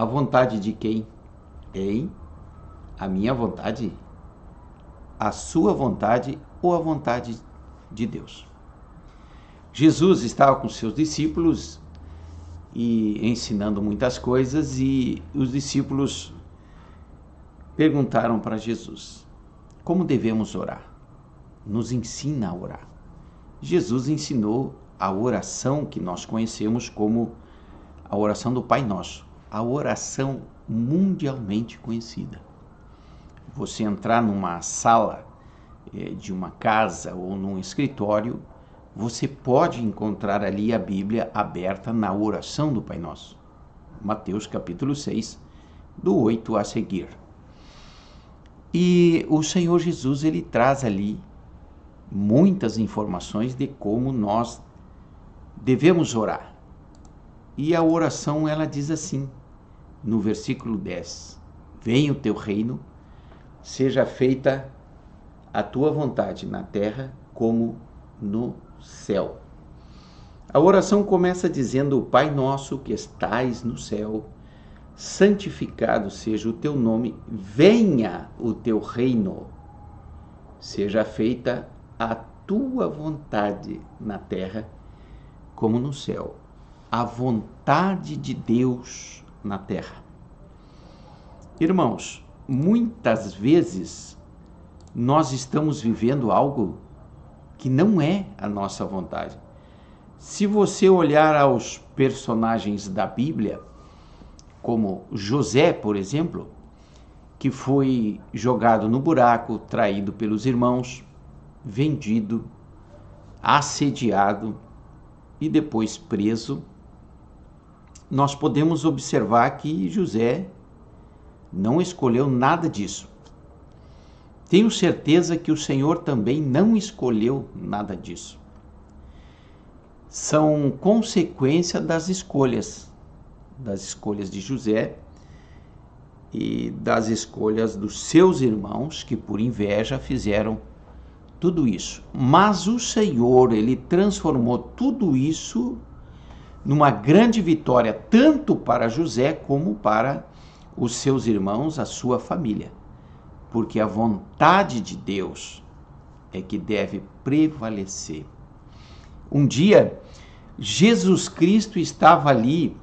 A vontade de quem? Hein? A minha vontade? A sua vontade ou a vontade de Deus? Jesus estava com seus discípulos e ensinando muitas coisas, e os discípulos perguntaram para Jesus: como devemos orar? Nos ensina a orar. Jesus ensinou a oração que nós conhecemos como a oração do Pai Nosso, a oração mundialmente conhecida. Você entrar numa sala de uma casa ou num escritório, você pode encontrar ali a Bíblia aberta na oração do Pai Nosso. Mateus capítulo 6, do 8 a seguir. E o Senhor Jesus, ele traz ali muitas informações de como nós devemos orar. E a oração, ela diz assim, no versículo 10: venha o teu reino, seja feita a tua vontade na terra como no céu. A oração começa dizendo: Pai nosso que estais no céu, santificado seja o teu nome, venha o teu reino, seja feita a tua vontade na terra como no céu. A vontade de Deus na terra. Irmãos, muitas vezes nós estamos vivendo algo que não é a nossa vontade. Se você olhar aos personagens da Bíblia, como José, por exemplo, que foi jogado no buraco, traído pelos irmãos, vendido, assediado e depois preso, nós podemos observar que José não escolheu nada disso. Tenho certeza que o Senhor também não escolheu nada disso. São consequência das escolhas de José e das escolhas dos seus irmãos, que por inveja fizeram tudo isso. Mas o Senhor, ele transformou tudo isso numa grande vitória, tanto para José como para os seus irmãos, a sua família. Porque a vontade de Deus é que deve prevalecer. Um dia, Jesus Cristo estava ali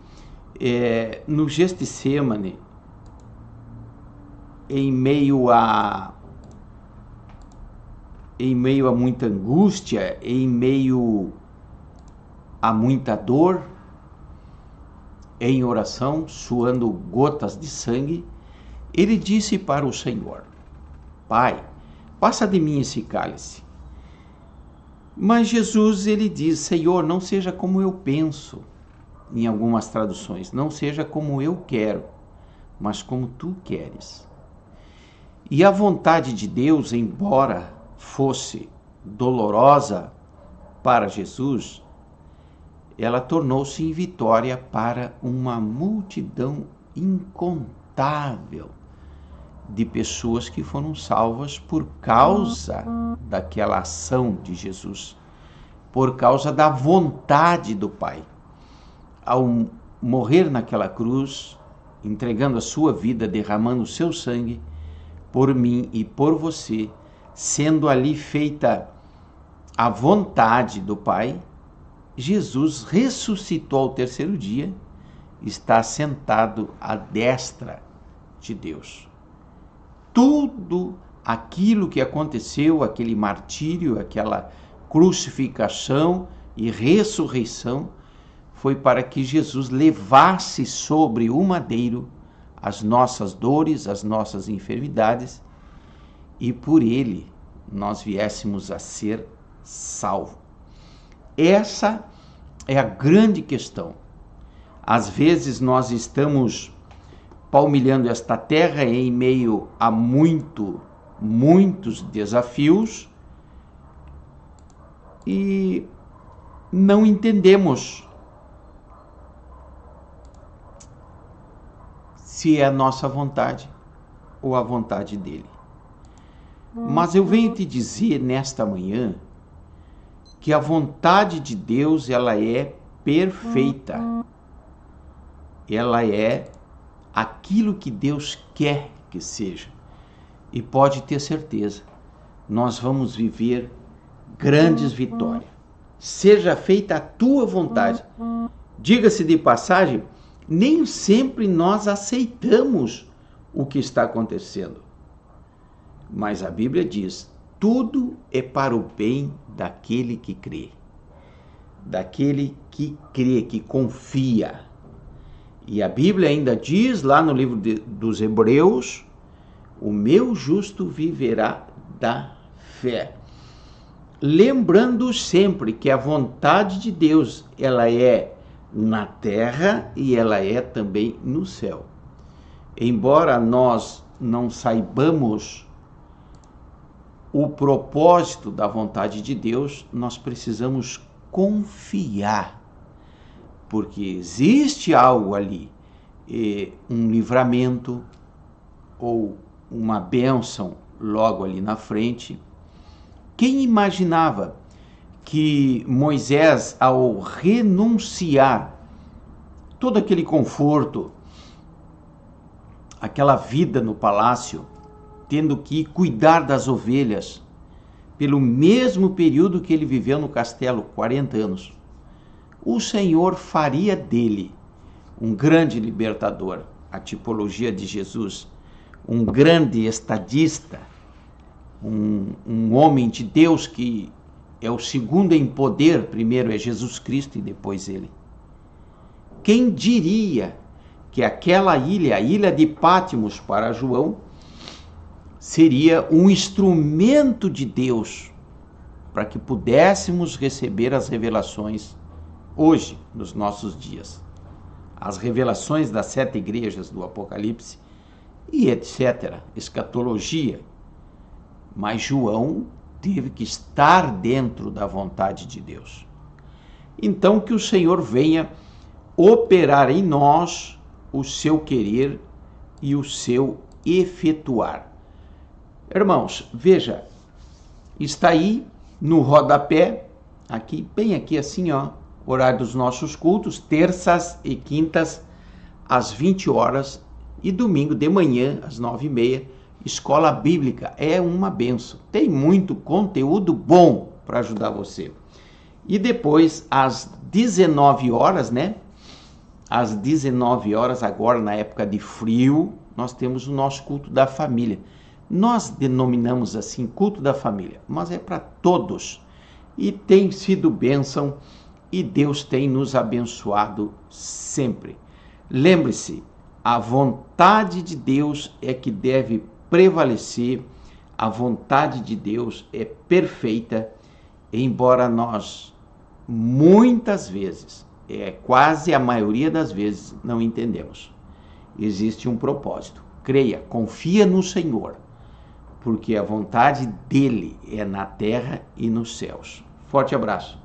no Getsêmani, em meio a muita angústia, em meio a muita dor, em oração, suando gotas de sangue, ele disse para o Senhor: Pai, passa de mim esse cálice. Mas Jesus, ele diz: Senhor, não seja como eu penso. Em algumas traduções, não seja como eu quero, mas como tu queres. E a vontade de Deus, embora fosse dolorosa para Jesus, ela tornou-se em vitória para uma multidão incontável de pessoas que foram salvas por causa daquela ação de Jesus, por causa da vontade do Pai. Ao morrer naquela cruz, entregando a sua vida, derramando o seu sangue por mim e por você, sendo ali feita a vontade do Pai, Jesus ressuscitou ao terceiro dia, está sentado à destra de Deus. Tudo aquilo que aconteceu, aquele martírio, aquela crucificação e ressurreição, foi para que Jesus levasse sobre o madeiro as nossas dores, as nossas enfermidades, e por ele nós viéssemos a ser salvos. Essa é a grande questão. Às vezes nós estamos palmilhando esta terra em meio a muitos desafios e não entendemos se é a nossa vontade ou a vontade dele. Mas eu venho te dizer nesta manhã que a vontade de Deus, ela é perfeita. Ela é aquilo que Deus quer que seja. E pode ter certeza, nós vamos viver grandes vitórias. Seja feita a tua vontade. Diga-se de passagem, nem sempre nós aceitamos o que está acontecendo. Mas a Bíblia diz, tudo é para o bem daquele que crê. Daquele que crê, que confia. E a Bíblia ainda diz lá no livro dos Hebreus, o meu justo viverá da fé. Lembrando sempre que a vontade de Deus, ela é na terra e ela é também no céu. Embora nós não saibamos o propósito da vontade de Deus, nós precisamos confiar, porque existe algo ali, um livramento ou uma bênção logo ali na frente. Quem imaginava que Moisés, ao renunciar todo aquele conforto, aquela vida no palácio, tendo que cuidar das ovelhas, pelo mesmo período que ele viveu no castelo, 40 anos, o Senhor faria dele um grande libertador, a tipologia de Jesus, um grande estadista, um homem de Deus que é o segundo em poder, primeiro é Jesus Cristo e depois ele. Quem diria que aquela ilha, a ilha de Pátimos para João, seria um instrumento de Deus para que pudéssemos receber as revelações hoje, nos nossos dias. As revelações das 7 igrejas do Apocalipse e etc., escatologia. Mas João teve que estar dentro da vontade de Deus. Então que o Senhor venha operar em nós o seu querer e o seu efetuar. Irmãos, veja, está aí no rodapé, aqui, bem aqui assim, ó, horário dos nossos cultos, terças e quintas às 20 horas e domingo de manhã às 9h30, Escola Bíblica. É uma benção, tem muito conteúdo bom para ajudar você. E depois às 19 horas, né? Às 19 horas, agora na época de frio, nós temos o nosso culto da família. Nós denominamos assim culto da família, mas é para todos. E tem sido bênção e Deus tem nos abençoado sempre. Lembre-se, a vontade de Deus é que deve prevalecer, a vontade de Deus é perfeita, embora nós muitas vezes, quase a maioria das vezes, não entendemos. Existe um propósito. Creia, confia no Senhor, porque a vontade dele é na terra e nos céus. Forte abraço.